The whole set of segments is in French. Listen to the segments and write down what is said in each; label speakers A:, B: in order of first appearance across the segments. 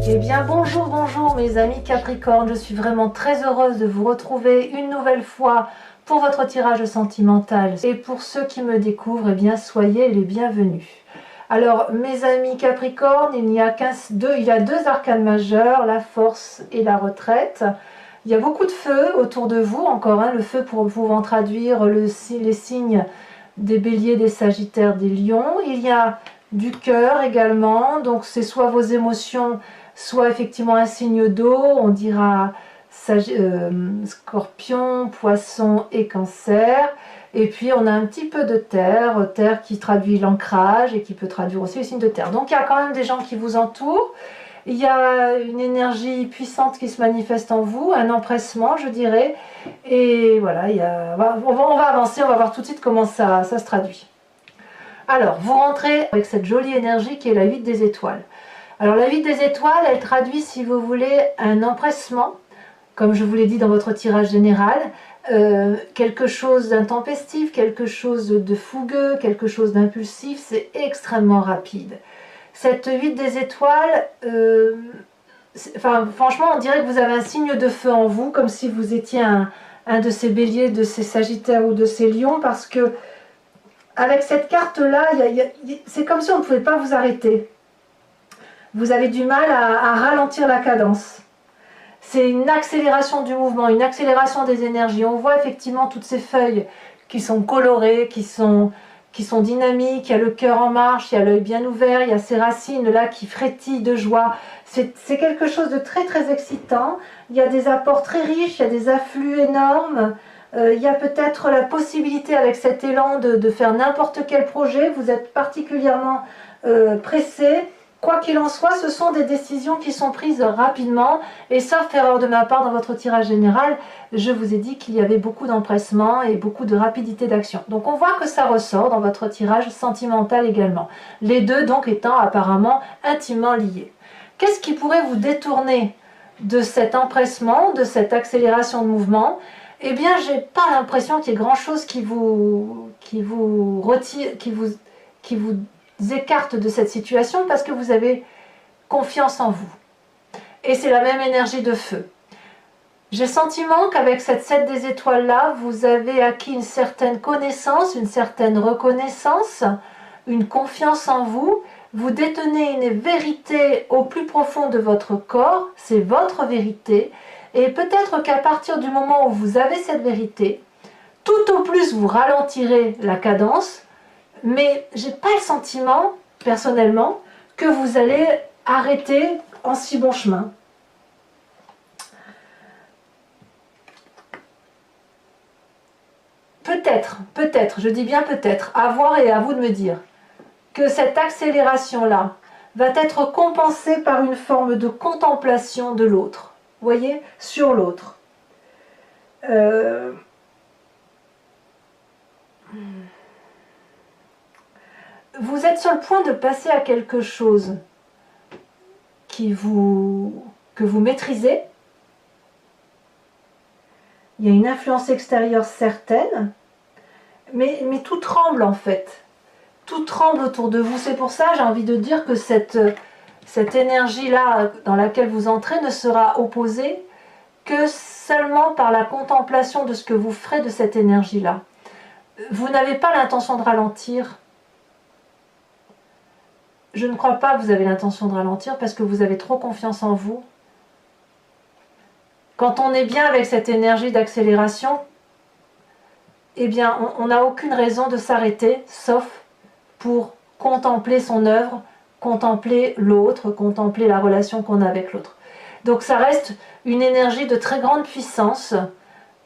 A: Eh bien bonjour, bonjour mes amis Capricorne, je suis vraiment très heureuse de vous retrouver une nouvelle fois pour votre tirage sentimental. Et pour ceux qui me découvrent, eh bien soyez les bienvenus. Alors mes amis Capricorne, il y a deux arcanes majeurs, la force et la retraite. Il y a beaucoup de feu autour de vous, encore le feu pour pouvant traduire les signes des béliers, des sagittaires, des lions. Il y a du cœur également, donc c'est soit vos émotions, soit effectivement un signe d'eau, on dira scorpion, poisson et cancer. Et puis on a un petit peu de terre, terre qui traduit l'ancrage et qui peut traduire aussi les signes de terre. Donc il y a quand même des gens qui vous entourent, il y a une énergie puissante qui se manifeste en vous, un empressement je dirais, et voilà, on va avancer, on va voir tout de suite comment ça se traduit. Alors, vous rentrez avec cette jolie énergie qui est la 8 des étoiles. Alors la 8 des étoiles, elle traduit, si vous voulez, un empressement, comme je vous l'ai dit dans votre tirage général, quelque chose d'intempestif, quelque chose de fougueux, quelque chose d'impulsif, c'est extrêmement rapide. Cette 8 des étoiles, franchement, on dirait que vous avez un signe de feu en vous, comme si vous étiez un de ces béliers, de ces sagittaires ou de ces lions, parce que avec cette carte-là, c'est comme si on ne pouvait pas vous arrêter. Vous avez du mal à ralentir la cadence. C'est une accélération du mouvement, une accélération des énergies. On voit effectivement toutes ces feuilles qui sont colorées, qui sont dynamiques. Il y a le cœur en marche, il y a l'œil bien ouvert, il y a ces racines là qui frétillent de joie. C'est quelque chose de très très excitant. Il y a des apports très riches, il y a des afflux énormes. Il y a peut-être la possibilité avec cet élan de faire n'importe quel projet. Vous êtes particulièrement pressé. Quoi qu'il en soit, ce sont des décisions qui sont prises rapidement. Et sauf erreur de ma part dans votre tirage général, je vous ai dit qu'il y avait beaucoup d'empressement et beaucoup de rapidité d'action. Donc on voit que ça ressort dans votre tirage sentimental également. Les deux donc étant apparemment intimement liés. Qu'est-ce qui pourrait vous détourner de cet empressement, de cette accélération de mouvement ? Eh bien, j'ai pas l'impression qu'il y ait grand-chose qui vous retire, qui vous écarte de cette situation parce que vous avez confiance en vous. Et c'est la même énergie de feu. J'ai le sentiment qu'avec cette 7 des étoiles-là, vous avez acquis une certaine connaissance, une certaine reconnaissance, une confiance en vous. Vous détenez une vérité au plus profond de votre corps, c'est votre vérité. Et peut-être qu'à partir du moment où vous avez cette vérité, tout au plus vous ralentirez la cadence, mais j'ai pas le sentiment, personnellement, que vous allez arrêter en si bon chemin. Peut-être, je dis bien peut-être, à voir et à vous de me dire, que cette accélération-là va être compensée par une forme de contemplation de l'autre. Voyez, sur l'autre. Vous êtes sur le point de passer à quelque chose que vous maîtrisez. Il y a une influence extérieure certaine, mais tout tremble en fait. Tout tremble autour de vous. C'est pour ça, j'ai envie de dire que cette énergie-là dans laquelle vous entrez ne sera opposée que seulement par la contemplation de ce que vous ferez de cette énergie-là. Vous n'avez pas l'intention de ralentir. Je ne crois pas que vous avez l'intention de ralentir parce que vous avez trop confiance en vous. Quand on est bien avec cette énergie d'accélération, eh bien, on n'a aucune raison de s'arrêter, sauf pour contempler son œuvre, contempler l'autre, contempler la relation qu'on a avec l'autre. Donc ça reste une énergie de très grande puissance,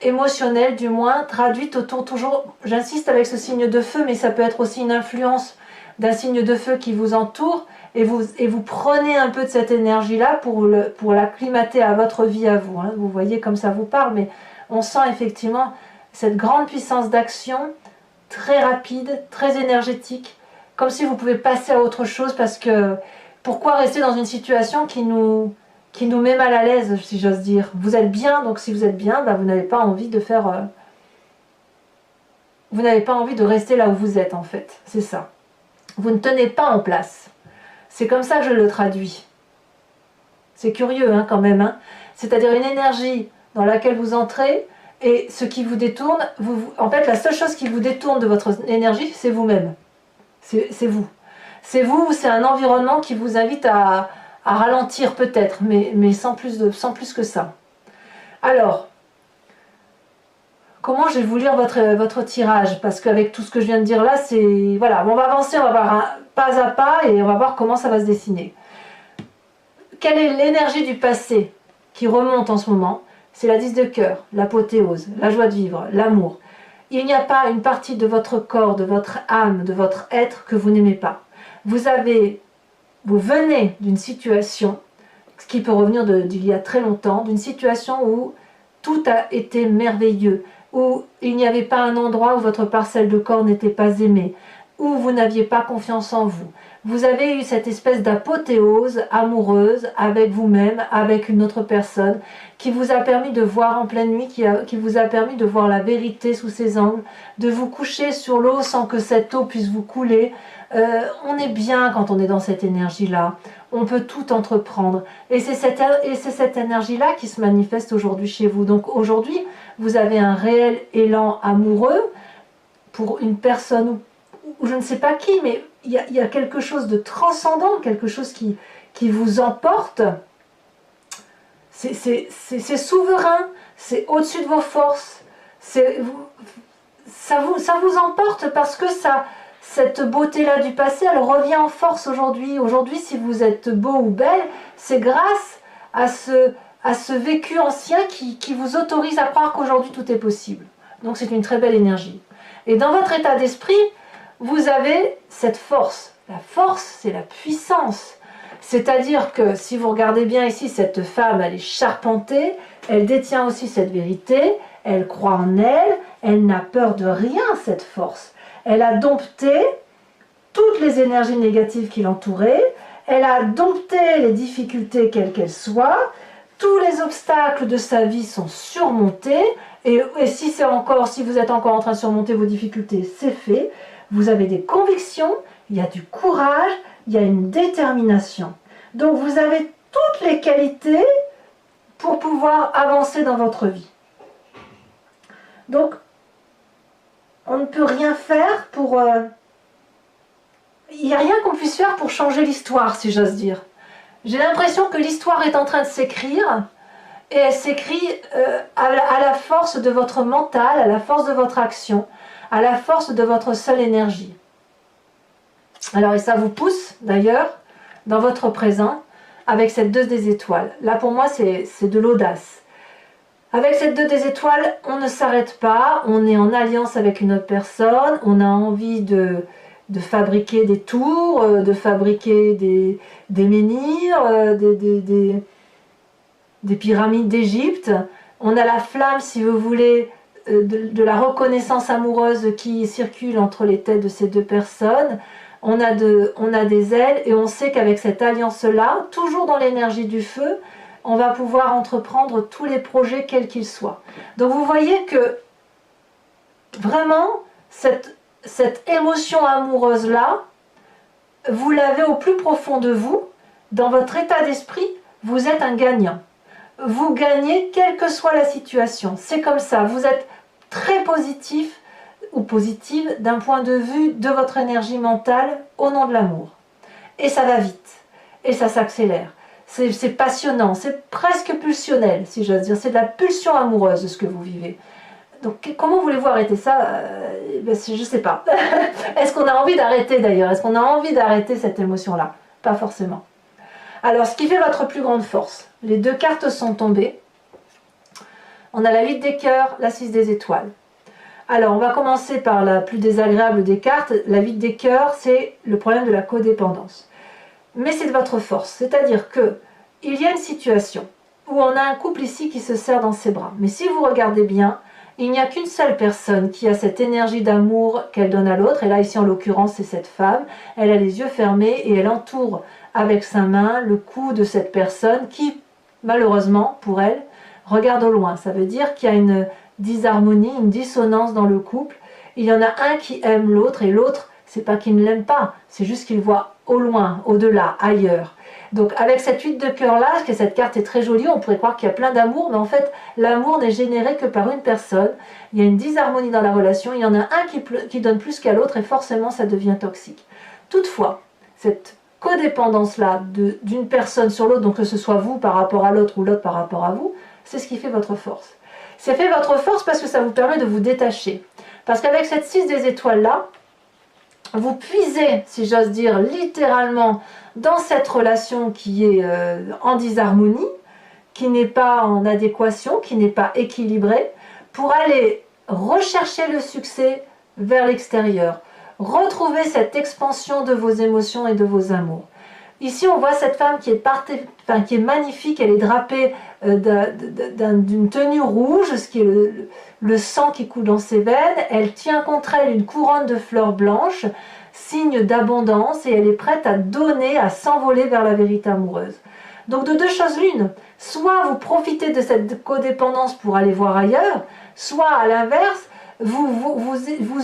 A: émotionnelle du moins, traduite autour toujours, j'insiste avec ce signe de feu, mais ça peut être aussi une influence d'un signe de feu qui vous entoure, et vous prenez un peu de cette énergie-là pour l'acclimater à votre vie à vous. Hein. Vous voyez comme ça vous parle, mais on sent effectivement cette grande puissance d'action, très rapide, très énergétique, comme si vous pouvez passer à autre chose, parce que pourquoi rester dans une situation qui nous met mal à l'aise, si j'ose dire. Vous êtes bien, donc si vous êtes bien, vous n'avez pas envie de faire... vous n'avez pas envie de rester là où vous êtes, en fait. C'est ça. Vous ne tenez pas en place. C'est comme ça que je le traduis. C'est curieux hein, quand même. Hein. C'est-à-dire une énergie dans laquelle vous entrez et ce qui vous détourne, en fait la seule chose qui vous détourne de votre énergie, c'est vous-même. C'est vous. C'est vous ou c'est un environnement qui vous invite à ralentir peut-être, mais sans plus que ça. Alors, comment je vais vous lire votre tirage? Parce qu'avec tout ce que je viens de dire là, c'est... Voilà, on va avancer, on va voir un pas à pas et on va voir comment ça va se dessiner. Quelle est l'énergie du passé qui remonte en ce moment? C'est la 10 de cœur, l'apothéose, la joie de vivre, l'amour. Il n'y a pas une partie de votre corps, de votre âme, de votre être que vous n'aimez pas. Vous venez d'une situation, ce qui peut revenir d'il y a très longtemps, d'une situation où tout a été merveilleux, où il n'y avait pas un endroit où votre parcelle de corps n'était pas aimée, où vous n'aviez pas confiance en vous. Vous avez eu cette espèce d'apothéose amoureuse avec vous-même, avec une autre personne, qui vous a permis de voir en pleine nuit, qui vous a permis de voir la vérité sous ses angles, de vous coucher sur l'eau sans que cette eau puisse vous couler. On est bien quand on est dans cette énergie-là. On peut tout entreprendre. Et c'est cette énergie-là qui se manifeste aujourd'hui chez vous. Donc aujourd'hui, vous avez un réel élan amoureux pour une personne ou je ne sais pas qui, mais il y a quelque chose de transcendant, quelque chose qui vous emporte. C'est souverain, c'est au-dessus de vos forces. Ça vous emporte parce que cette beauté-là du passé, elle revient en force aujourd'hui. Aujourd'hui, si vous êtes beau ou belle, c'est grâce à ce vécu ancien qui vous autorise à croire qu'aujourd'hui tout est possible. Donc c'est une très belle énergie. Et dans votre état d'esprit, vous avez cette force. La force, c'est la puissance. C'est-à-dire que si vous regardez bien ici, cette femme, elle est charpentée, elle détient aussi cette vérité, elle croit en elle, elle n'a peur de rien, cette force. Elle a dompté toutes les énergies négatives qui l'entouraient, elle a dompté les difficultés quelles qu'elles soient, tous les obstacles de sa vie sont surmontés, et si vous êtes encore en train de surmonter vos difficultés, c'est fait. Vous avez des convictions, il y a du courage, il y a une détermination. Donc vous avez toutes les qualités pour pouvoir avancer dans votre vie. Donc, on ne peut rien faire pour... il n'y a rien qu'on puisse faire pour changer l'histoire, si j'ose dire. J'ai l'impression que l'histoire est en train de s'écrire, et elle s'écrit à la force de votre mental, à la force de votre action, à la force de votre seule énergie. Alors, et ça vous pousse, d'ailleurs, dans votre présent, avec cette 2 des étoiles. Là, pour moi, c'est de l'audace. Avec cette 2 des étoiles, on ne s'arrête pas, on est en alliance avec une autre personne, on a envie de fabriquer des tours, de fabriquer des menhirs, des pyramides d'Égypte. On a la flamme, si vous voulez, de la reconnaissance amoureuse qui circule entre les têtes de ces deux personnes. On a des ailes et on sait qu'avec cette alliance-là, toujours dans l'énergie du feu, on va pouvoir entreprendre tous les projets quels qu'ils soient. Donc vous voyez que vraiment, cette émotion amoureuse-là, vous l'avez au plus profond de vous, dans votre état d'esprit, vous êtes un gagnant. Vous gagnez quelle que soit la situation. C'est comme ça, vous êtes très positif ou positive d'un point de vue de votre énergie mentale au nom de l'amour. Et ça va vite, et ça s'accélère. C'est passionnant, c'est presque pulsionnel, si j'ose dire. C'est de la pulsion amoureuse de ce que vous vivez. Donc comment voulez-vous arrêter ça? Je ne sais pas. Est-ce qu'on a envie d'arrêter d'ailleurs? Est-ce qu'on a envie d'arrêter cette émotion-là? Pas forcément. Alors, ce qui fait votre plus grande force, les deux cartes sont tombées. On a la 8 des cœurs, la 6 des étoiles. Alors, on va commencer par la plus désagréable des cartes. La 8 des cœurs, c'est le problème de la codépendance. Mais c'est de votre force. C'est-à-dire que il y a une situation où on a un couple ici qui se serre dans ses bras. Mais si vous regardez bien, il n'y a qu'une seule personne qui a cette énergie d'amour qu'elle donne à l'autre. Et là, ici, en l'occurrence, c'est cette femme. Elle a les yeux fermés et elle entoure avec sa main le cou de cette personne qui, malheureusement, pour elle, regarde au loin. Ça veut dire qu'il y a une disharmonie, une dissonance dans le couple. Il y en a un qui aime l'autre et l'autre, c'est pas qu'il ne l'aime pas, c'est juste qu'il voit au loin, au-delà, ailleurs. Donc avec cette 8 de cœur là, parce que cette carte est très jolie, on pourrait croire qu'il y a plein d'amour, mais en fait l'amour n'est généré que par une personne. Il y a une disharmonie dans la relation, il y en a un qui donne plus qu'à l'autre et forcément ça devient toxique. Toutefois, cette codépendance là d'une personne sur l'autre, donc que ce soit vous par rapport à l'autre ou l'autre par rapport à vous, c'est ce qui fait votre force. C'est fait votre force parce que ça vous permet de vous détacher. Parce qu'avec cette 6 des étoiles là, vous puisez, si j'ose dire, littéralement dans cette relation qui est en disharmonie, qui n'est pas en adéquation, qui n'est pas équilibrée, pour aller rechercher le succès vers l'extérieur, retrouver cette expansion de vos émotions et de vos amours. Ici, on voit cette femme qui est magnifique, elle est drapée d'une tenue rouge, ce qui est le sang qui coule dans ses veines. Elle tient contre elle une couronne de fleurs blanches, signe d'abondance, et elle est prête à donner, à s'envoler vers la vérité amoureuse. Donc de deux choses l'une, soit vous profitez de cette codépendance pour aller voir ailleurs, soit à l'inverse, vous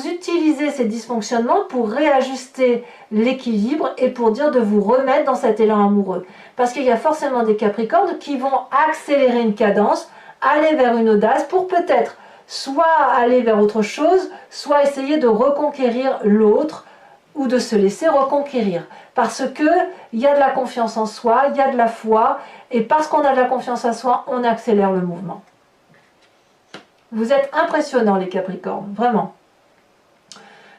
A: utilisez ces dysfonctionnements pour réajuster l'équilibre et pour dire de vous remettre dans cet élan amoureux. Parce qu'il y a forcément des Capricornes qui vont accélérer une cadence, aller vers une audace pour peut-être soit aller vers autre chose, soit essayer de reconquérir l'autre ou de se laisser reconquérir. Parce qu'il y a de la confiance en soi, il y a de la foi, et parce qu'on a de la confiance en soi, on accélère le mouvement. Vous êtes impressionnants les Capricornes, vraiment.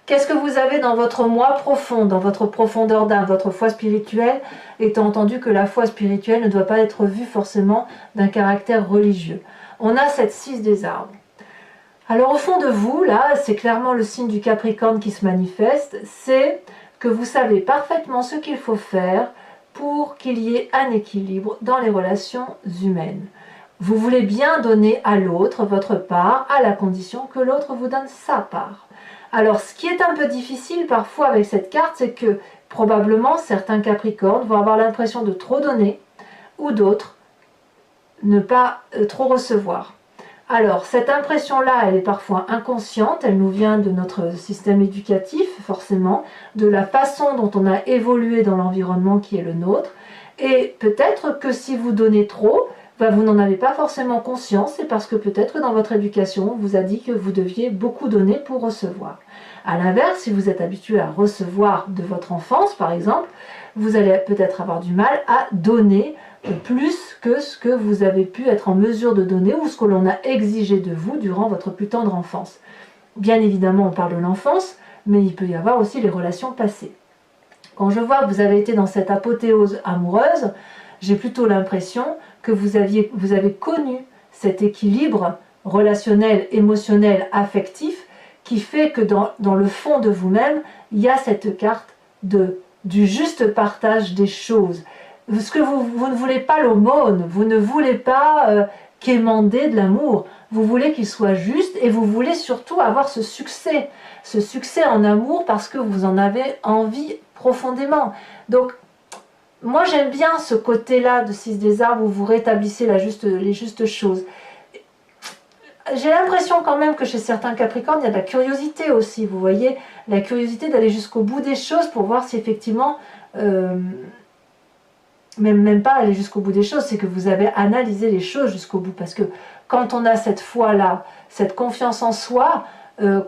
A: Qu'est-ce que vous avez dans votre moi profond, dans votre profondeur d'âme, votre foi spirituelle, étant entendu que la foi spirituelle ne doit pas être vue forcément d'un caractère religieux. On a cette 6 des arbres. Alors au fond de vous, là, c'est clairement le signe du Capricorne qui se manifeste, c'est que vous savez parfaitement ce qu'il faut faire pour qu'il y ait un équilibre dans les relations humaines. Vous voulez bien donner à l'autre votre part, à la condition que l'autre vous donne sa part. Alors, ce qui est un peu difficile parfois avec cette carte, c'est que probablement certains Capricornes vont avoir l'impression de trop donner, ou d'autres ne pas trop recevoir. Alors, cette impression-là, elle est parfois inconsciente, elle nous vient de notre système éducatif, forcément, de la façon dont on a évolué dans l'environnement qui est le nôtre, et peut-être que si vous donnez trop, vous n'en avez pas forcément conscience, c'est parce que peut-être dans votre éducation, on vous a dit que vous deviez beaucoup donner pour recevoir. A l'inverse, si vous êtes habitué à recevoir de votre enfance, par exemple, vous allez peut-être avoir du mal à donner plus que ce que vous avez pu être en mesure de donner ou ce que l'on a exigé de vous durant votre plus tendre enfance. Bien évidemment, on parle de l'enfance, mais il peut y avoir aussi les relations passées. Quand je vois que vous avez été dans cette apothéose amoureuse, j'ai plutôt l'impression que vous avez connu cet équilibre relationnel, émotionnel, affectif, qui fait que dans le fond de vous-même, il y a cette carte du juste partage des choses. Parce que vous ne voulez pas l'aumône, vous ne voulez pas quémander de l'amour, vous voulez qu'il soit juste et vous voulez surtout avoir ce succès en amour parce que vous en avez envie profondément. Donc, moi j'aime bien ce côté-là de 6 des arbres où vous rétablissez les justes choses. J'ai l'impression quand même que chez certains Capricornes, il y a de la curiosité aussi, vous voyez, la curiosité d'aller jusqu'au bout des choses pour voir si effectivement, même pas aller jusqu'au bout des choses, c'est que vous avez analysé les choses jusqu'au bout, parce que quand on a cette foi-là, cette confiance en soi,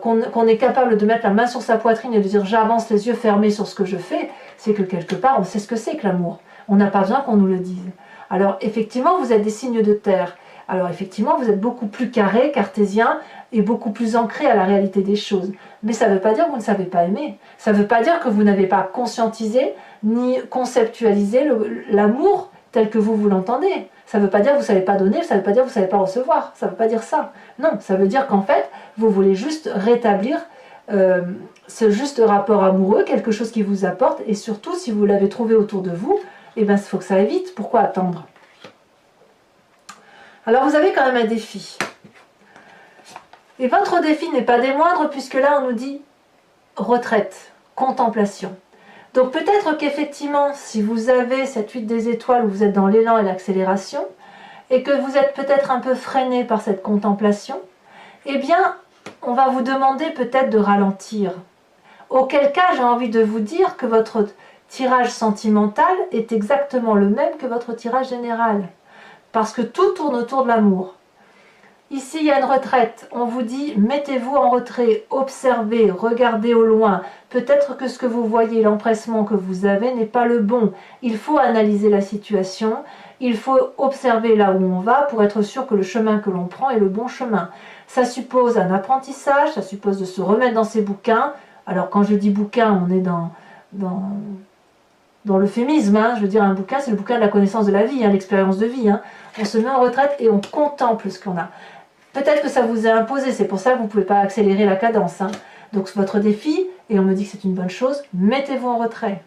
A: qu'on est capable de mettre la main sur sa poitrine et de dire j'avance les yeux fermés sur ce que je fais, c'est que quelque part on sait ce que c'est que l'amour. On n'a pas besoin qu'on nous le dise. Alors effectivement vous êtes des signes de terre. Alors effectivement vous êtes beaucoup plus carré, cartésien et beaucoup plus ancré à la réalité des choses. Mais ça ne veut pas dire que vous ne savez pas aimer. Ça ne veut pas dire que vous n'avez pas conscientisé ni conceptualisé l'amour tel que vous l'entendez. Ça ne veut pas dire que vous ne savez pas donner, ça ne veut pas dire que vous ne savez pas recevoir. Ça ne veut pas dire ça. Non, ça veut dire qu'en fait, vous voulez juste rétablir ce juste rapport amoureux, quelque chose qui vous apporte, et surtout, si vous l'avez trouvé autour de vous, eh bien, il faut que ça aille vite. Pourquoi attendre? Alors, vous avez quand même un défi. Et votre défi n'est pas des moindres, puisque là, on nous dit retraite, contemplation. Donc peut-être qu'effectivement, si vous avez cette 8 des étoiles où vous êtes dans l'élan et l'accélération, et que vous êtes peut-être un peu freiné par cette contemplation, eh bien, on va vous demander peut-être de ralentir. Auquel cas, j'ai envie de vous dire que tirage sentimental est exactement le même que votre tirage général. Parce que tout tourne autour de l'amour. Ici, il y a une retraite. On vous dit, mettez-vous en retrait, observez, regardez au loin. Peut-être que ce que vous voyez, l'empressement que vous avez n'est pas le bon. Il faut analyser la situation. Il faut observer là où on va pour être sûr que le chemin que l'on prend est le bon chemin. Ça suppose un apprentissage, ça suppose de se remettre dans ses bouquins. Alors, quand je dis bouquin, on est dans l'euphémisme, hein. Je veux dire, un bouquin, c'est le bouquin de la connaissance de la vie, hein, l'expérience de vie. Hein. On se met en retraite et on contemple ce qu'on a. Peut-être que ça vous a imposé, c'est pour ça que vous ne pouvez pas accélérer la cadence. Hein. Donc votre défi, et on me dit que c'est une bonne chose, mettez-vous en retrait.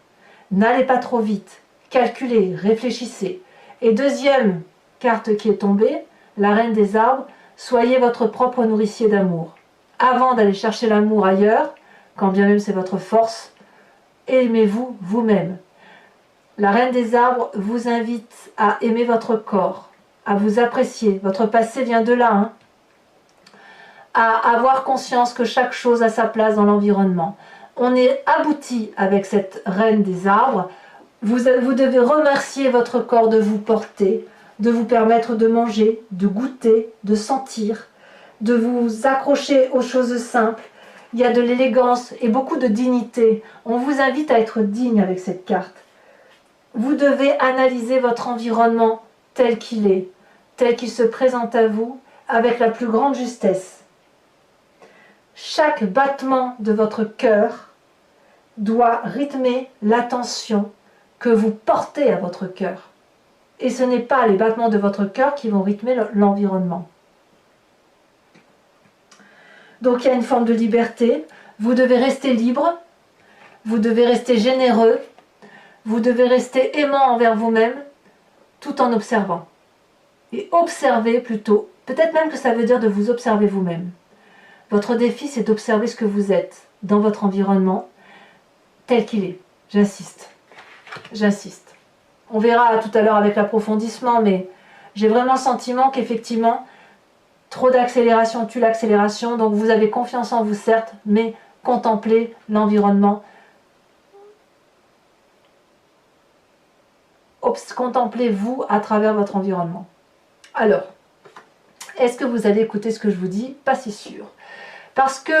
A: N'allez pas trop vite. Calculez, réfléchissez. Et deuxième carte qui est tombée, la reine des arbres, soyez votre propre nourricier d'amour. Avant d'aller chercher l'amour ailleurs, quand bien même c'est votre force, aimez-vous vous-même. La reine des arbres vous invite à aimer votre corps, à vous apprécier. Votre passé vient de là, hein. À avoir conscience que chaque chose a sa place dans l'environnement. On est abouti avec cette reine des arbres. Vous devez remercier votre corps de vous porter, de vous permettre de manger, de goûter, de sentir, de vous accrocher aux choses simples. Il y a de l'élégance et beaucoup de dignité. On vous invite à être digne avec cette carte. Vous devez analyser votre environnement tel qu'il se présente à vous, avec la plus grande justesse. Chaque battement de votre cœur doit rythmer l'attention que vous portez à votre cœur. Et ce n'est pas les battements de votre cœur qui vont rythmer l'environnement. Donc il y a une forme de liberté. Vous devez rester libre, vous devez rester généreux, vous devez rester aimant envers vous-même, tout en observant. Et observer plutôt, peut-être même que ça veut dire de vous observer vous-même. Votre défi, c'est d'observer ce que vous êtes dans votre environnement, tel qu'il est. J'insiste. J'insiste. On verra tout à l'heure avec l'approfondissement, mais j'ai vraiment le sentiment qu'effectivement, trop d'accélération tue l'accélération, donc vous avez confiance en vous, certes, mais contemplez l'environnement. Contemplez-vous à travers votre environnement. Alors, est-ce que vous allez écouter ce que je vous dis? Pas si sûr. Parce que,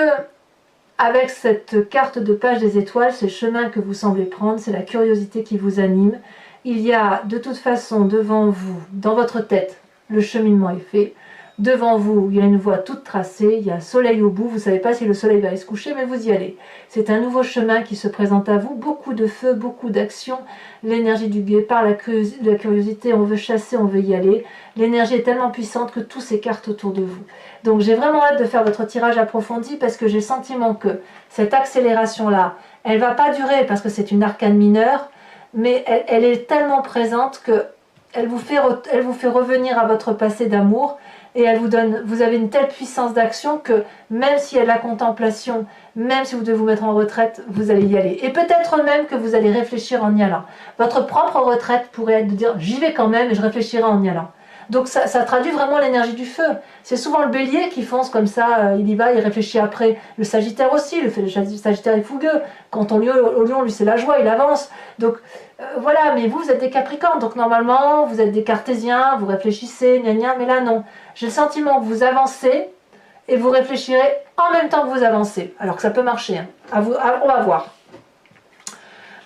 A: avec cette carte de page des étoiles, c'est le chemin que vous semblez prendre, c'est la curiosité qui vous anime. Il y a de toute façon devant vous, dans votre tête, le cheminement est fait. Devant vous, il y a une voie toute tracée, il y a un soleil au bout, vous ne savez pas si le soleil va aller se coucher, mais vous y allez. C'est un nouveau chemin qui se présente à vous, beaucoup de feu, beaucoup d'action, l'énergie du guépard, la curiosité, on veut chasser, on veut y aller. L'énergie est tellement puissante que tout s'écarte autour de vous. Donc j'ai vraiment hâte de faire votre tirage approfondi parce que j'ai le sentiment que cette accélération-là, elle ne va pas durer parce que c'est une arcane mineure, mais elle est tellement présente que elle vous fait revenir à votre passé d'amour. Et elle vous avez une telle puissance d'action que même s'il y a de la contemplation, même si vous devez vous mettre en retraite, vous allez y aller. Et peut-être même que vous allez réfléchir en y allant. Votre propre retraite pourrait être de dire j'y vais quand même et je réfléchirai en y allant. Donc ça traduit vraiment l'énergie du feu. C'est souvent le bélier qui fonce comme ça, il y va, il réfléchit après. Le sagittaire aussi, le sagittaire est fougueux. Quand on au lion, lui c'est la joie, il avance. Donc voilà, mais vous êtes des capricornes, donc normalement vous êtes des cartésiens, vous réfléchissez, gna gna, mais là non. J'ai le sentiment que vous avancez et vous réfléchirez en même temps que vous avancez. Alors que ça peut marcher, hein. On va voir.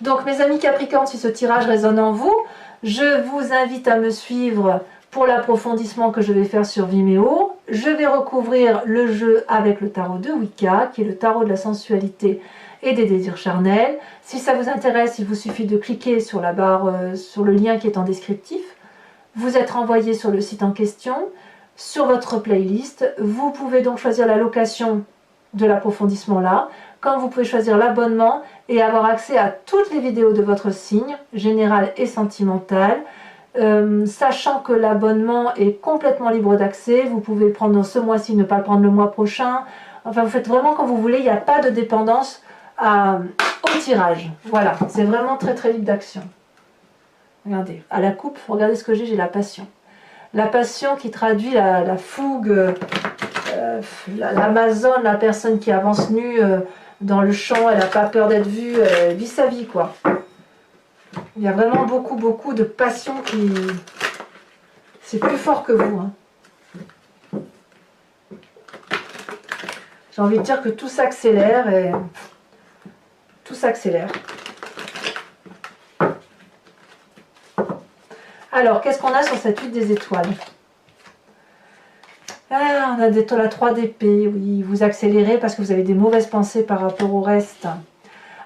A: Donc mes amis capricornes, si ce tirage résonne en vous, je vous invite à me suivre pour l'approfondissement que je vais faire sur Vimeo. Je vais recouvrir le jeu avec le tarot de Wicca, qui est le tarot de la sensualité et des désirs charnels. Si ça vous intéresse, il vous suffit de cliquer sur la barre, sur le lien qui est en descriptif. Vous êtes renvoyé sur le site en question, sur votre playlist. Vous pouvez donc choisir la location de l'approfondissement là, comme vous pouvez choisir l'abonnement et avoir accès à toutes les vidéos de votre signe, général et sentimental. Sachant que l'abonnement est complètement libre d'accès, vous pouvez le prendre dans ce mois-ci, ne pas le prendre le mois prochain. Enfin, vous faites vraiment quand vous voulez, il n'y a pas de dépendance au tirage. Voilà, c'est vraiment très très libre d'action. Regardez, à la coupe, regardez ce que j'ai la passion. La passion qui traduit la fougue, l'Amazone, la personne qui avance nue dans le champ, elle n'a pas peur d'être vue, elle vit sa vie quoi. Il y a vraiment beaucoup, beaucoup de passion qui... C'est plus fort que vous. Hein. J'ai envie de dire que tout s'accélère et... Tout s'accélère. Alors, qu'est-ce qu'on a sur cette huile des étoiles? Ah, on a la 3 d'épée, oui, vous accélérez parce que vous avez des mauvaises pensées par rapport au reste.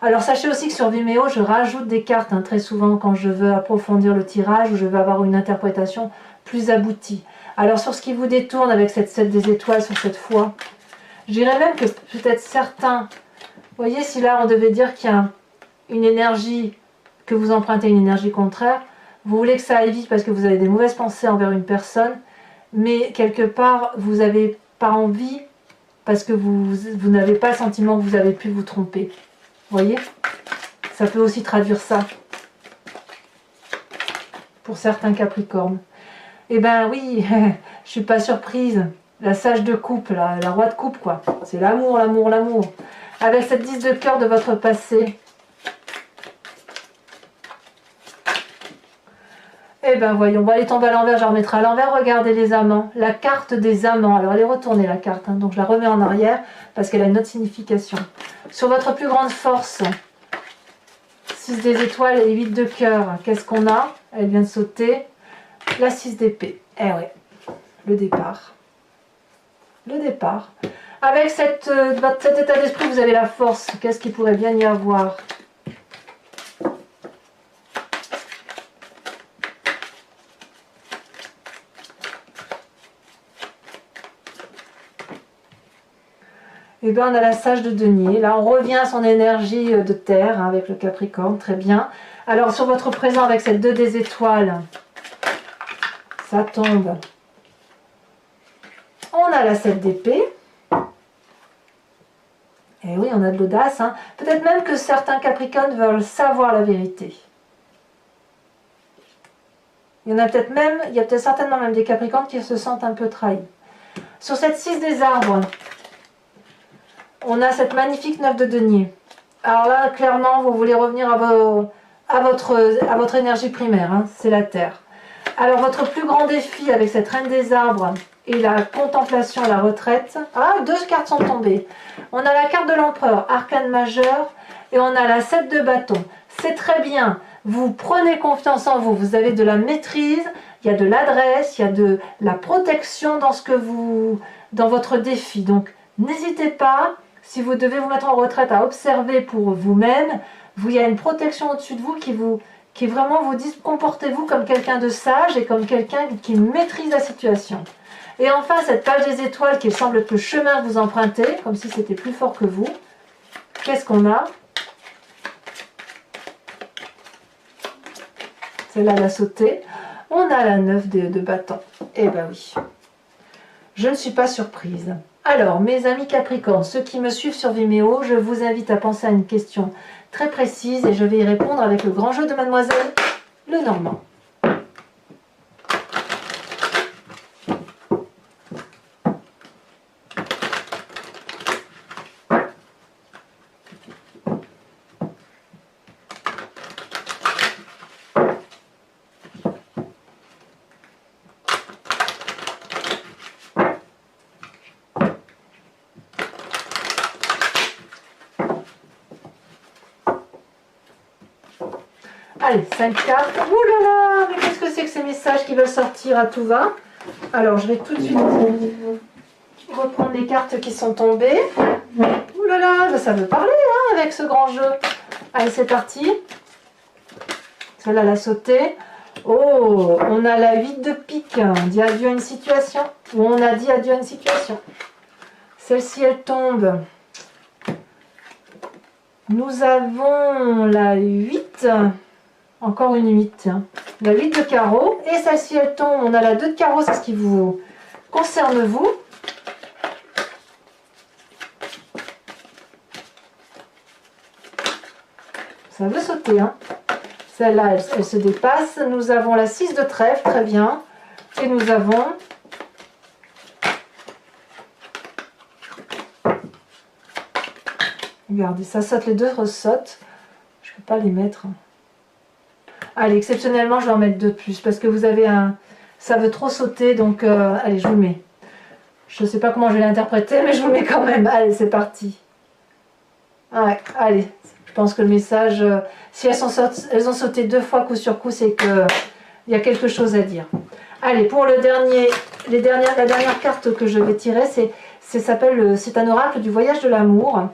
A: Alors, sachez aussi que sur Vimeo, je rajoute des cartes très souvent quand je veux approfondir le tirage ou je veux avoir une interprétation plus aboutie. Alors, sur ce qui vous détourne avec cette 7 des étoiles sur cette fois, je dirais même que peut-être certains... Vous voyez, si là, on devait dire qu'il y a une énergie, que vous empruntez une énergie contraire, vous voulez que ça aille vite parce que vous avez des mauvaises pensées envers une personne, mais quelque part, vous n'avez pas envie parce que vous n'avez pas le sentiment que vous avez pu vous tromper. Vous voyez? Ça peut aussi traduire ça pour certains Capricornes. Eh ben oui, je suis pas surprise. La sage de coupe, la roi de coupe, quoi. C'est l'amour, l'amour, l'amour. Avec cette 10 de cœur de votre passé. Eh ben voyons, bon, elle est tombée à l'envers, je la remettrai à l'envers. Regardez les amants, la carte des amants. Alors elle est retournée la carte, donc je la remets en arrière parce qu'elle a une autre signification. Sur votre plus grande force, 6 des étoiles et 8 de cœur, qu'est-ce qu'on a? Elle vient de sauter. La 6 d'épée. Eh ouais, le départ. Le départ. Avec cet état d'esprit, vous avez la force. Qu'est-ce qu'il pourrait bien y avoir? Eh bien, on a la sage de denier. Là, on revient à son énergie de terre avec le Capricorne. Très bien. Alors, sur votre présent avec cette 2 des étoiles, ça tombe. On a la 7 d'épée. Et oui, on a de l'audace. Hein. Peut-être même que certains Capricornes veulent savoir la vérité. Il y a peut-être certainement même des Capricornes qui se sentent un peu trahis. Sur cette 6 des arbres, on a cette magnifique 9 de denier. Alors là, clairement, vous voulez revenir à votre énergie primaire, hein, c'est la terre. Alors, votre plus grand défi avec cette reine des arbres et la contemplation, la retraite. Ah, 2 cartes sont tombées. On a la carte de l'empereur, arcane majeur, et on a la 7 de bâton. C'est très bien. Vous prenez confiance en vous. Vous avez de la maîtrise, il y a de l'adresse, il y a de la protection dans votre défi. Donc, n'hésitez pas. Si vous devez vous mettre en retraite à observer pour vous-même, il y a une protection au-dessus de vous qui vraiment vous dit comportez-vous comme quelqu'un de sage et comme quelqu'un qui maîtrise la situation. Et enfin, cette page des étoiles qui semble être le chemin que vous empruntez, comme si c'était plus fort que vous. Qu'est-ce qu'on a? Celle-là, elle a sauté. On a la 9 de bâton. Eh ben oui. Je ne suis pas surprise. Alors, mes amis Capricornes, ceux qui me suivent sur Vimeo, je vous invite à penser à une question très précise et je vais y répondre avec le grand jeu de Mademoiselle Lenormand. Allez, 5 cartes. Ouh là là, mais qu'est-ce que c'est que ces messages qui veulent sortir à tout va? Alors, je vais tout de suite reprendre les cartes qui sont tombées. Ouh là là, ça veut parler hein, avec ce grand jeu. Allez, c'est parti. Celle-là, elle a sauté. Oh, on a la 8 de pique. On dit adieu à une situation. Ou on a dit adieu à une situation. Celle-ci, elle tombe. Nous avons la 8. Encore une 8, tiens. La 8 de carreau. Et celle-ci, elle tombe. On a la 2 de carreau, c'est ce qui vous concerne vous. Ça veut sauter, hein. Celle-là, elle se dépasse. Nous avons la 6 de trèfle, très bien. Et nous avons... Regardez, ça saute, les deux ressautent. Je ne peux pas les mettre. Allez, exceptionnellement, je vais en mettre 2 de plus parce que vous avez un... Ça veut trop sauter, donc allez, je vous le mets. Je ne sais pas comment je vais l'interpréter, mais je vous le mets quand même. Allez, c'est parti. Ouais, allez, je pense que le message, si elles ont sauté 2 fois coup sur coup, c'est qu'il y a quelque chose à dire. Allez, pour le dernier, la dernière carte que je vais tirer, c'est un oracle du voyage de l'amour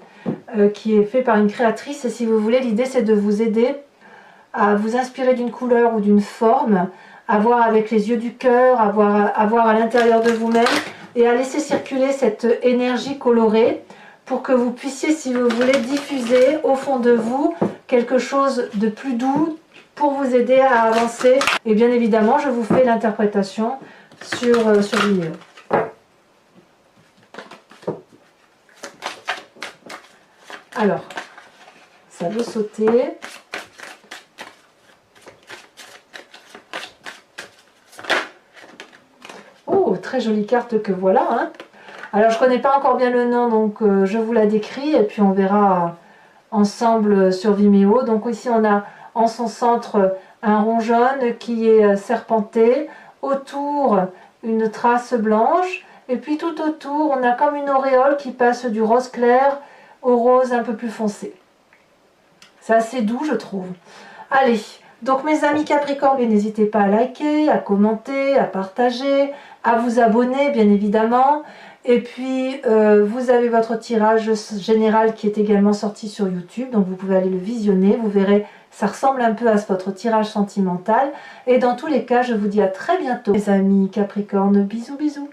A: qui est fait par une créatrice. Et si vous voulez, l'idée c'est de vous aider à vous inspirer d'une couleur ou d'une forme, à voir avec les yeux du cœur, à voir à l'intérieur de vous-même et à laisser circuler cette énergie colorée pour que vous puissiez, si vous voulez, diffuser au fond de vous quelque chose de plus doux pour vous aider à avancer. Et bien évidemment, je vous fais l'interprétation sur Vimeo. Alors, ça veut sauter. Oh, très jolie carte que voilà, hein. Alors, je ne connais pas encore bien le nom, donc je vous la décris et puis on verra ensemble sur Vimeo. Donc ici, on a en son centre un rond jaune qui est serpenté, autour une trace blanche, et puis tout autour, on a comme une auréole qui passe du rose clair au rose un peu plus foncé. C'est assez doux, je trouve. Allez, donc mes amis Capricorne, n'hésitez pas à liker, à commenter, à partager, à vous abonner, bien évidemment. Et puis, vous avez votre tirage général qui est également sorti sur YouTube, donc vous pouvez aller le visionner, vous verrez, ça ressemble un peu à votre tirage sentimental. Et dans tous les cas, je vous dis à très bientôt, mes amis Capricorne, bisous bisous.